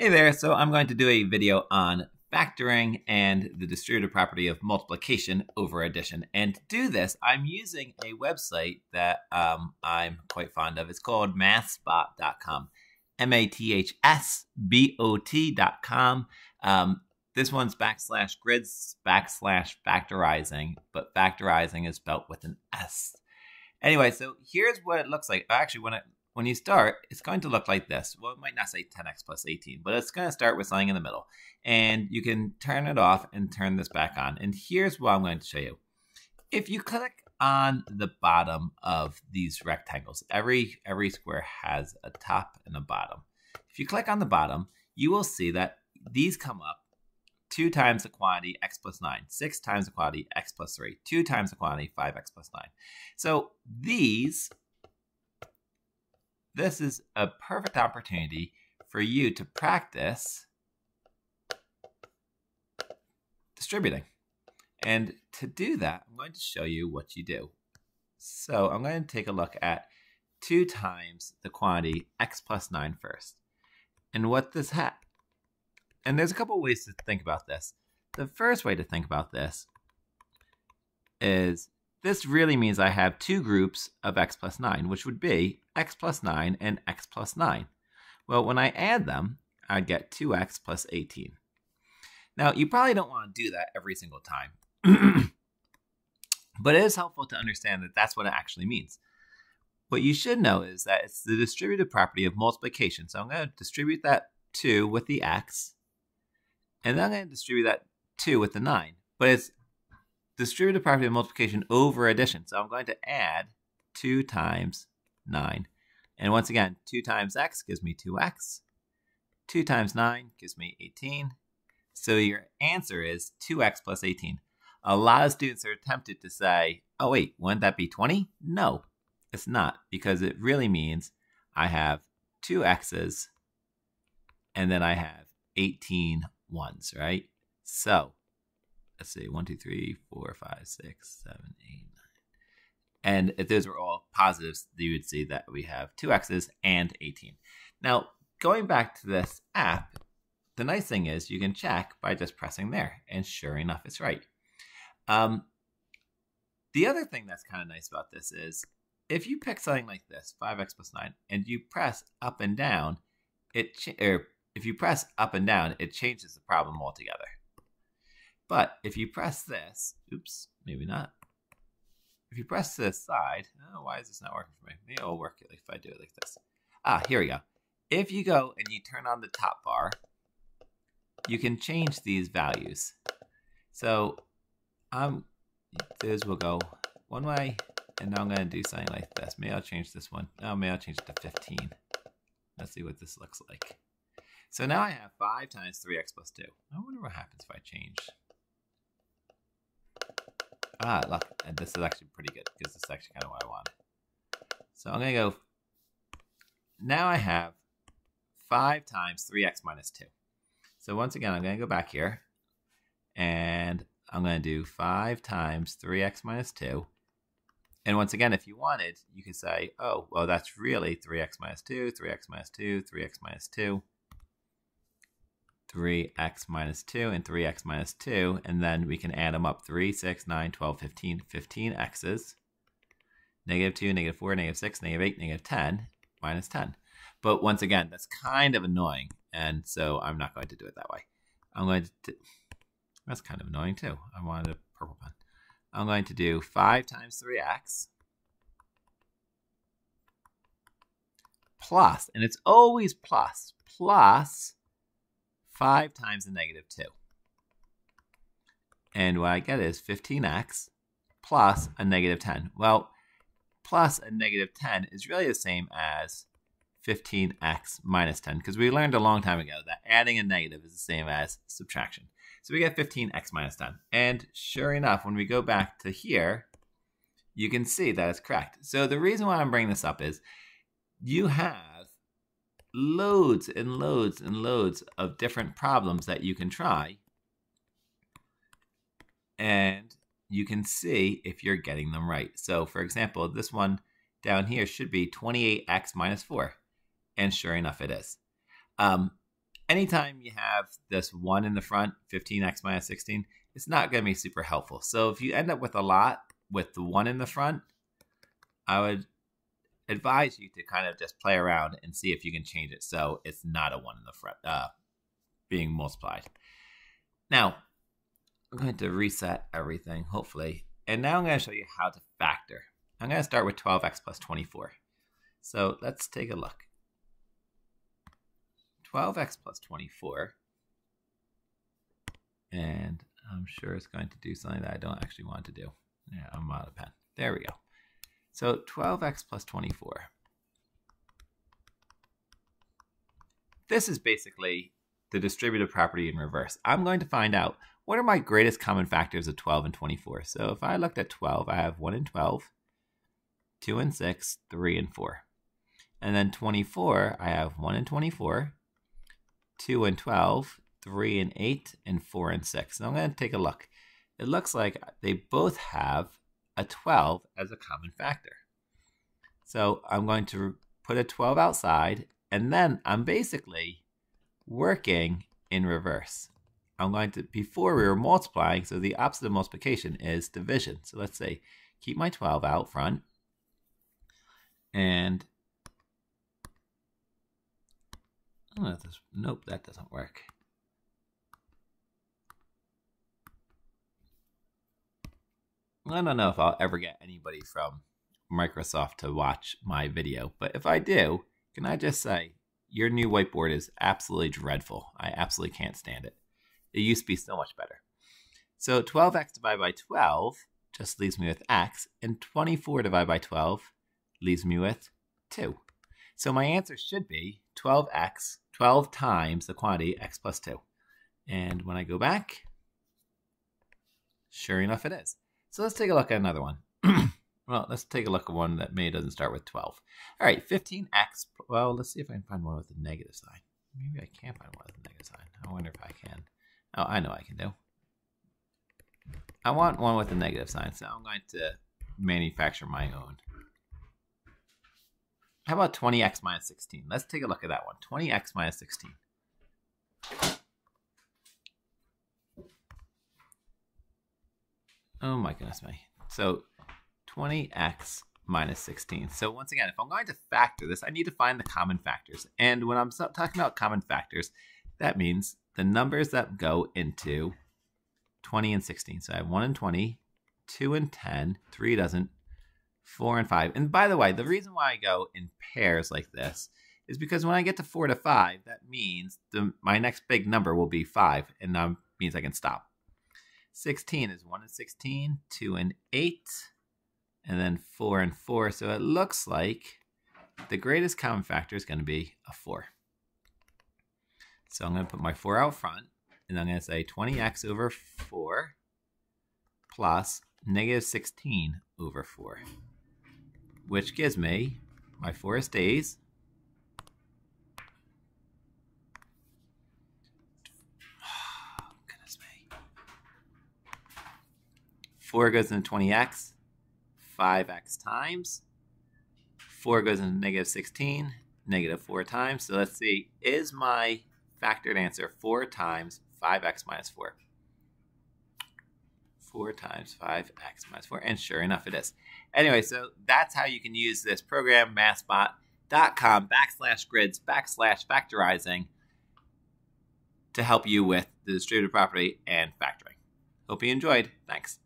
Hey there, so I'm going to do a video on factoring and the distributive property of multiplication over addition. And to do this, I'm using a website that I'm quite fond of. It's called mathspot.com, mathsbot.com. This one's /grids /factorizing, but factorizing is spelled with an S. Anyway, so here's what it looks like. Actually, when you start, it's going to look like this. Well, it might not say 10x plus 18, but it's going to start with something in the middle. And you can turn it off and turn this back on. And here's what I'm going to show you. If you click on the bottom of these rectangles, every square has a top and a bottom. If you click on the bottom, you will see that these come up 2 times the quantity x plus 9, 6 times the quantity x plus 3, 2 times the quantity 5x plus 9. So this is a perfect opportunity for you to practice distributing. And to do that, I'm going to show you what you do. So I'm going to take a look at 2 times the quantity x plus 9 first. And what this has. And there's a couple of ways to think about this. The first way to think about this is this really means I have 2 groups of x plus 9, which would be x plus 9 and x plus 9. Well, when I add them, I get 2x plus 18. Now, you probably don't want to do that every single time. But it is helpful to understand that that's what it actually means. What you should know is that it's the distributive property of multiplication. So I'm going to distribute that 2 with the x, and then I'm going to distribute that 2 with the 9. But it's distributive property of multiplication over addition. So I'm going to add 2 times 9. And once again, 2 times x gives me 2x. 2 times 9 gives me 18. So your answer is 2x plus 18. A lot of students are tempted to say, oh wait, wouldn't that be 20? No, it's not, because it really means I have 2 x's and then I have 18 ones, right? So let's see, 1, 2, 3, 4, 5, 6, 7, 8, 9. And if those were all positives, you would see that we have 2 x's and 18. Now, going back to this app, the nice thing is you can check by just pressing there, and sure enough, it's right. The other thing that's kind of nice about this is if you pick something like this, 5x plus 9, and you press up and down, if you press up and down, it changes the problem altogether. But if you press this, oops, maybe not. If you press this side, oh, why is this not working for me? Maybe it'll work if I do it like this. Ah, here we go. If you go and you turn on the top bar, you can change these values. So those will go one way, and now I'm going to do something like this. Maybe I'll change this one. Oh, maybe I'll change it to 15. Let's see what this looks like. So now I have 5 times 3x plus 2. I wonder what happens if I change. Ah, look, and this is actually pretty good because this is actually kind of what I want. So I'm going to go, now I have 5 times 3x minus 2. So once again, I'm going to go back here, and I'm going to do 5 times 3x minus 2. And once again, if you wanted, you could say, oh, well, that's really 3x minus 2, 3x minus 2, 3x minus 2. 3x minus 2 and 3x minus 2, and then we can add them up. 3, 6, 9, 12, 15, 15 x's. Negative 2, negative 4, negative 6, negative 8, negative 10, minus 10. But once again, that's kind of annoying, and so I'm not going to do it that way. I'm going to, that's kind of annoying too. I wanted a purple pen. I'm going to do 5 times 3x plus, and it's always plus 5 times a negative 2. And what I get is 15x plus a negative 10. Well, plus a negative 10 is really the same as 15x minus 10, because we learned a long time ago that adding a negative is the same as subtraction. So we get 15x minus 10. And sure enough, when we go back to here, you can see that it's correct. So the reason why I'm bringing this up is you have loads and loads and loads of different problems that you can try, and you can see if you're getting them right. So for example, this one down here should be 28x minus 4, and sure enough it is. anytime you have this 1 in the front, 15x minus 16, it's not going to be super helpful. So if you end up with a lot with the 1 in the front, I would advise you to kind of just play around and see if you can change it so it's not a 1 in the front being multiplied. Now, I'm going to reset everything, hopefully. And now I'm going to show you how to factor. I'm going to start with 12x plus 24. So let's take a look. 12x plus 24. And I'm sure it's going to do something that I don't actually want to do. Yeah, I'm out of pen. There we go. So 12x plus 24. This is basically the distributive property in reverse. I'm going to find out what are my greatest common factors of 12 and 24. So if I looked at 12, I have 1 and 12, 2 and 6, 3 and 4. And then 24, I have 1 and 24, 2 and 12, 3 and 8, and 4 and 6. Now I'm going to take a look. It looks like they both have a 12 as a common factor. So I'm going to put a 12 outside, and then I'm basically working in reverse. I'm going to, before we were multiplying, so the opposite of multiplication is division. So let's say, keep my 12 out front, and nope, that doesn't work. I don't know if I'll ever get anybody from Microsoft to watch my video, but if I do, can I just say, your new whiteboard is absolutely dreadful. I absolutely can't stand it. It used to be so much better. So 12x divided by 12 just leaves me with x, and 24 divided by 12 leaves me with 2. So my answer should be 12x, 12 times the quantity x plus 2. And when I go back, sure enough it is. So let's take a look at another one. Well, let's take a look at one that maybe doesn't start with 12. All right, 15x. Well, let's see if I can find one with a negative sign. Maybe I can't find one with a negative sign. I wonder if I can. Oh, I know I can do. I want one with a negative sign, so I'm going to manufacture my own. How about 20x minus 16? Let's take a look at that one. 20x minus 16. Oh my goodness me. So 20x minus 16. So once again, if I'm going to factor this, I need to find the common factors. And when I'm talking about common factors, that means the numbers that go into 20 and 16. So I have 1 and 20, 2 and 10, 3 doesn't, 4 and 5. And by the way, the reason why I go in pairs like this is because when I get to 4 to 5, that means my next big number will be 5, and that means I can stop. 16 is 1 and 16, 2 and 8, and then 4 and 4. So it looks like the greatest common factor is going to be a 4. So I'm going to put my 4 out front, and I'm going to say 20x over 4 plus negative 16 over 4, which gives me my 4 stays. Oh, goodness me. 4 goes into 20x, 5x times. 4 goes into negative 16, negative 4 times. So let's see, is my factored answer 4 times 5x minus 4? 4 times 5x minus 4, and sure enough it is. Anyway, so that's how you can use this program, mathsbot.com/grids/factorizing to help you with the distributive property and factoring. Hope you enjoyed. Thanks.